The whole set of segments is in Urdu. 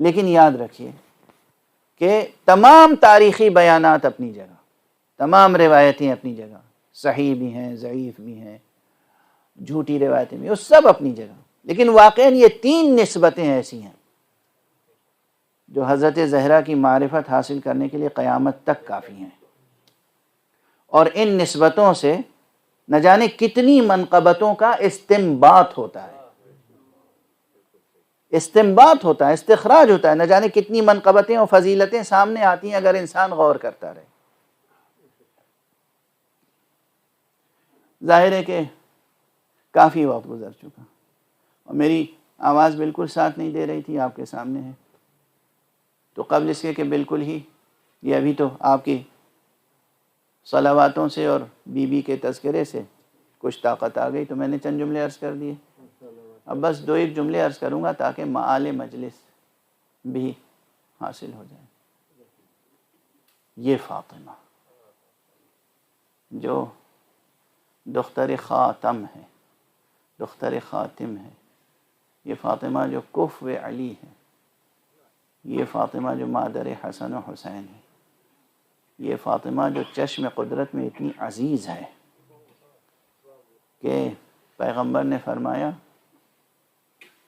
لیکن یاد رکھیے کہ تمام تاریخی بیانات اپنی جگہ، تمام روایتیں اپنی جگہ، صحیح بھی ہیں، ضعیف بھی ہیں، جھوٹی روایتیں بھی، وہ سب اپنی جگہ، لیکن واقعاً یہ 3 نسبتیں ایسی ہیں جو حضرت زہرا کی معرفت حاصل کرنے کے لیے قیامت تک کافی ہیں، اور ان نسبتوں سے نہ جانے کتنی منقبتوں کا استنباط ہوتا ہے، استنباط ہوتا ہے، استخراج ہوتا ہے، نہ جانے کتنی منقبتیں اور فضیلتیں سامنے آتی ہیں اگر انسان غور کرتا رہے۔ ظاہر ہے کہ کافی وقت گزر چکا اور میری آواز بالکل ساتھ نہیں دے رہی تھی، آپ کے سامنے ہے، تو قبل اس کے کہ بالکل ہی یہ ابھی تو آپ کی صلواتوں سے اور بی بی کے تذکرے سے کچھ طاقت آ گئی، تو میں نے چند جملے عرض کر دیے۔ اب بس 2 جملے عرض کروں گا تاکہ معال مجلس بھی حاصل ہو جائے۔ یہ فاطمہ جو دختر خاتم ہے، دختر خاتم ہے، یہ فاطمہ جو کفو علی ہے، یہ فاطمہ جو مادر حسن و حسین ہے، یہ فاطمہ جو چشم قدرت میں اتنی عزیز ہے کہ پیغمبر نے فرمایا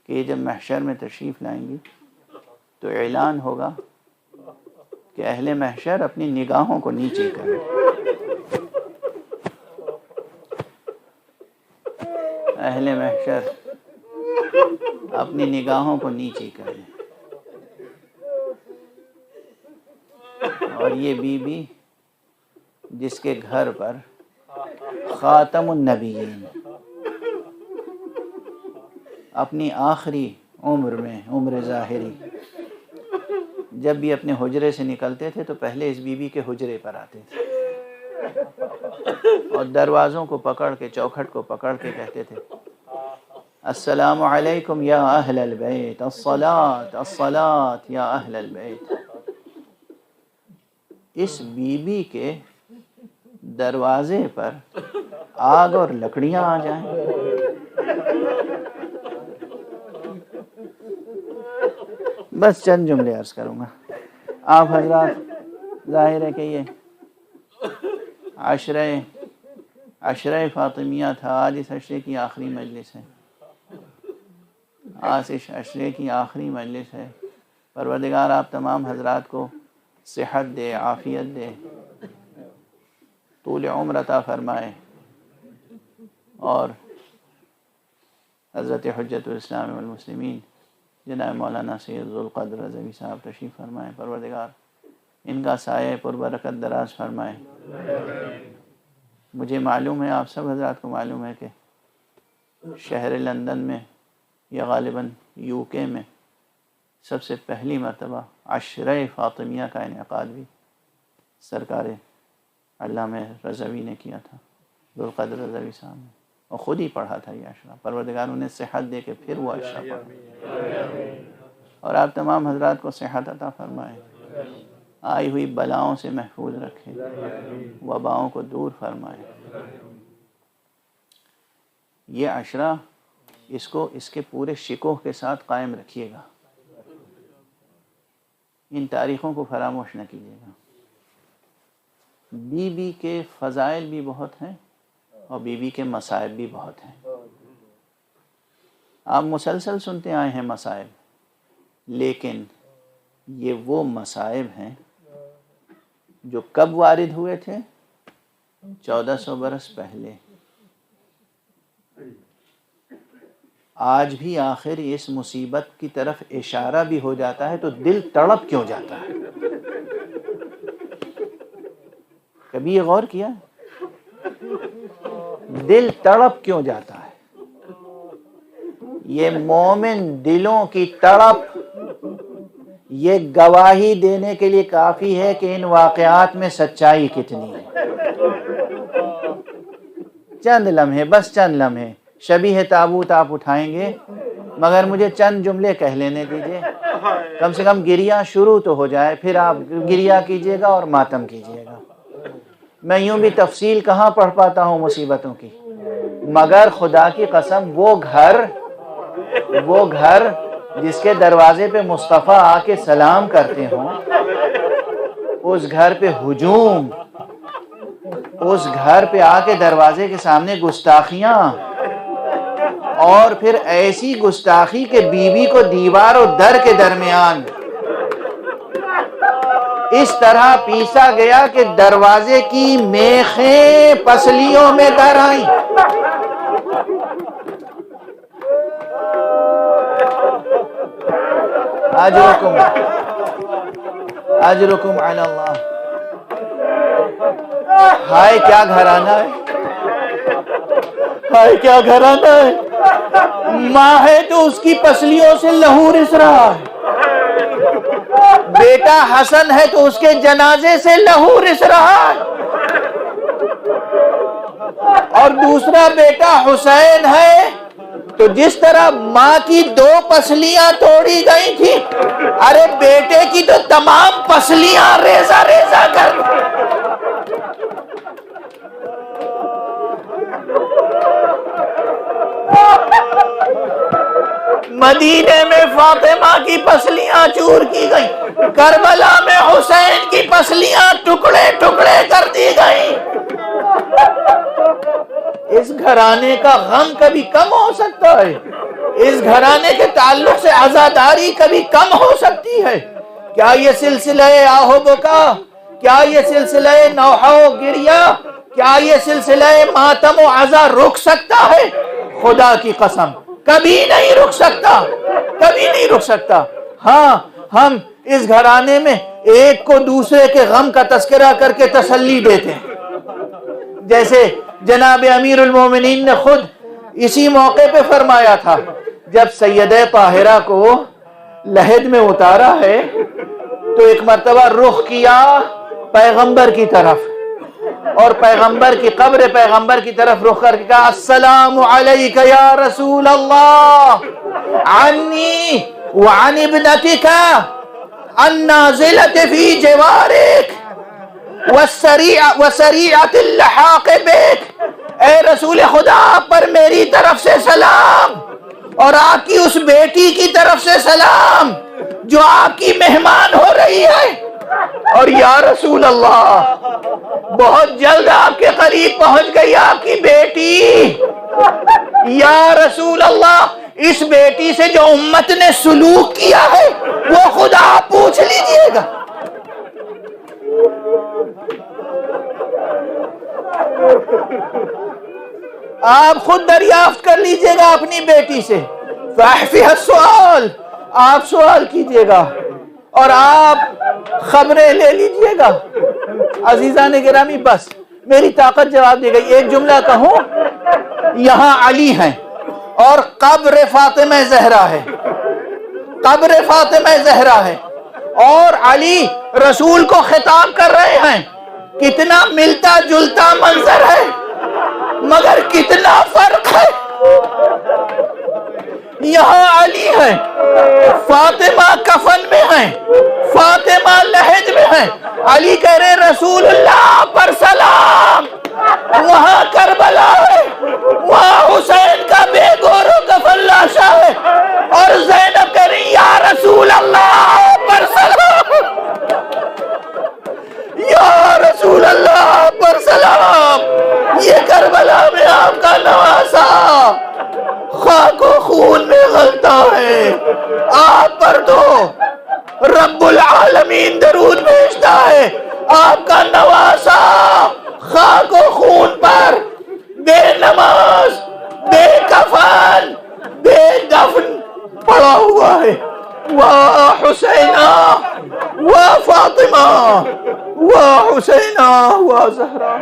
کہ جب محشر میں تشریف لائیں گی تو اعلان ہوگا کہ اہل محشر اپنی نگاہوں کو نیچے کریں، اہل محشر اپنی نگاہوں کو نیچے کریں، اور یہ بی بی جس کے گھر پر خاتم النبیین اپنی آخری عمر میں، عمر ظاہری، جب بھی اپنے حجرے سے نکلتے تھے تو پہلے اس بی بی کے حجرے پر آتے تھے اور دروازوں کو پکڑ کے، چوکھٹ کو پکڑ کے کہتے تھے السلام علیکم یا اہل البیت، الصلاۃ الصلاۃ یا اہل البیت۔ اس بی بی کے دروازے پر آگ اور لکڑیاں آ جائیں، بس چند جملے عرض کروں گا۔ آپ حضرات ظاہر ہے کہ یہ عشرہ فاطمیہ تھا، آج اس عشرے کی آخری مجلس ہے، آج اس عشرے کی آخری مجلس ہے۔ پروردگار آپ تمام حضرات کو صحت دے، عافیت دے، طول عمر عطا فرمائے، اور حضرت حجت الاسلام والمسلمین جناب مولانا سید ذوالقدر رضوی صاحب تشریف فرمائے، پروردگار ان کا سایہ پر برکت دراز فرمائے۔ مجھے معلوم ہے، آپ سب حضرات کو معلوم ہے کہ شہر لندن میں یا غالباً UK میں سب سے پہلی مرتبہ عشرہ فاطمیہ کا انعقاد بھی سرکار علامہ رضوی نے کیا تھا، ذوالقدر رضوی صاحب نے، اور خود ہی پڑھا تھا یہ عشرہ۔ پروردگار انہیں صحت دے کے پھر وہ عشرہ پڑھا، اور آپ تمام حضرات کو صحت عطا فرمائے، آئی ہوئی بلاؤں سے محفوظ رکھے، وباؤں کو دور فرمائے۔ یہ عشرہ اس کو اس کے پورے شکوہ کے ساتھ قائم رکھیے گا، ان تاریخوں کو فراموش نہ کیجیے گا۔ بی بی کے فضائل بھی بہت ہیں اور بی بی کے مصائب بھی بہت ہیں۔ آپ مسلسل سنتے آئے ہیں مصائب، لیکن یہ وہ مصائب ہیں جو کب وارد ہوئے تھے؟ 1400 برس پہلے۔ آج بھی آخر اس مصیبت کی طرف اشارہ بھی ہو جاتا ہے تو دل تڑپ کیوں جاتا ہے؟ کبھی یہ غور کیا؟ دل تڑپ کیوں جاتا ہے؟ یہ مومن دلوں کی تڑپ یہ گواہی دینے کے لیے کافی ہے کہ ان واقعات میں سچائی کتنی ہے۔ چند لمحے، بس چند لمحے، شبیہ تابوت آپ اٹھائیں گے، مگر مجھے چند جملے کہہ لینے دیجئے، کم سے کم گریہ شروع تو ہو جائے، پھر آپ گریہ کیجئے گا اور ماتم کیجئے گا۔ میں یوں بھی تفصیل کہاں پڑھ پاتا ہوں مصیبتوں کی، مگر خدا کی قسم وہ گھر جس کے دروازے پہ مصطفیٰ آ کے سلام کرتے ہوں، اس گھر پہ ہجوم، اس گھر پہ آ کے دروازے کے سامنے گستاخیاں، اور پھر ایسی گستاخی کہ بیوی کو دیوار و در کے درمیان اس طرح پیسا گیا کہ دروازے کی میخیں پسلیوں میں در آئیں۔ اجرکم علی اللہ۔ ہائے کیا گھرانہ ہے، ہائے کیا گھرانہ ہے۔ ماں ہے تو اس کی پسلیوں سے لہو رس رہا ہے، بیٹا حسن ہے تو اس کے جنازے سے لہو رس رہا ہے، اور دوسرا بیٹا حسین ہے تو جس طرح ماں کی 2 پسلیاں توڑی گئی تھی، ارے بیٹے کی تو تمام پسلیاں ریزہ ریزہ کر۔ مدینے میں فاطمہ کی پسلیاں چور کی گئیں، کربلا میں حسین کی پسلیاں ٹکڑے ٹکڑے کر دی گئیں۔ اس گھرانے کا غم کبھی کم ہو سکتا ہے؟ اس گھرانے کے تعلق سے عزاداری کبھی کم ہو سکتی ہے؟ کیا یہ سلسلہ آہو بکا، کیا یہ سلسلہ نوحہ و گریہ، کیا یہ سلسلہ ماتم و عزا رک سکتا ہے؟ خدا کی قسم کبھی نہیں رک سکتا، کبھی نہیں رک سکتا۔ ہاں ہم اس گھرانے میں ایک کو دوسرے کے غم کا تذکرہ کر کے تسلی دیتے ہیں، جیسے جناب امیر المومنین نے خود اسی موقع پہ فرمایا تھا جب سیدہ طاہرہ کو لحد میں اتارا ہے تو ایک مرتبہ رخ کیا پیغمبر کی طرف، اور پیغمبر کی قبر پیغمبر کی طرف رخ کر کے کہا السلام علیک یا رسول اللہ عنی وعن ابنتک النازلۃ فی جوارک وسریعۃ اللحاق بک۔ اے رسول خدا، آپ پر میری طرف سے سلام، اور آپ کی اس بیٹی کی طرف سے سلام جو آپ کی مہمان ہو رہی ہے، اور یا رسول اللہ بہت جلد آپ کے قریب پہنچ گئی آپ کی بیٹی۔ یا رسول اللہ، اس بیٹی سے جو امت نے سلوک کیا ہے وہ خدا پوچھ لیجئے گا۔ آپ خود دریافت کر لیجئے گا اپنی بیٹی سے، فاحفظ السؤال، آپ سوال کیجئے گا اور آپ خبریں لے لیجئے گا۔ عزیزان گرامی، بس میری طاقت جواب دے گئی، ایک جملہ کہوں، یہاں علی ہیں اور قبر فاطمہ زہرا ہے، قبر فاطمہ زہرا ہے، اور علی رسول کو خطاب کر رہے ہیں۔ کتنا ملتا جلتا منظر ہے مگر کتنا فرق ہے۔ یہاں علی ہے، فاطمہ کفن میں ہیں، فاطمہ لحد میں ہیں، علی کہہ رہے رسول اللہ پر سلام۔ وہاں کربلا ہے، وہاں حسین کا بے گور و کفن لاشا ہے، اور زینب کہہ رہی یا رسول اللہ پر سلام، یا رسول اللہ پر سلام۔ یہ کربلا میں آپ کا نواسا خاک و خون میں غلطہ ہے، آپ پر تو رب العالمین درود بھیجتا ہے، آپ کا نواسا خاک و خون پر بے نماز، بے کفن، بے دفن پڑا ہوا ہے۔ واہ حسینہ واہ فاطمہ واہ حسینہ واہ زہرا۔